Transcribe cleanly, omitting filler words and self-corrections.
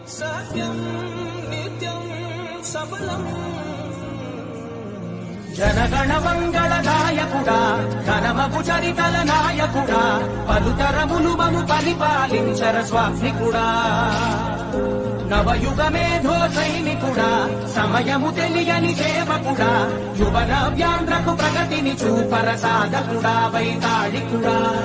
సత్యం నిత్యం సఫలం. జనగణ మంగళ నాయకుడా, ఘనమగు చరితల నాయకుడా, పలుతరములు మము పరిపాలించర స్వామికుడా. నవయుగ మేధో సైనికుడా, సమయము తెలియని సేవకుడా, యువ నవ్యాంధ్రకు ప్రగతిని చూపర సాధకుడా, వైతాళికుడా.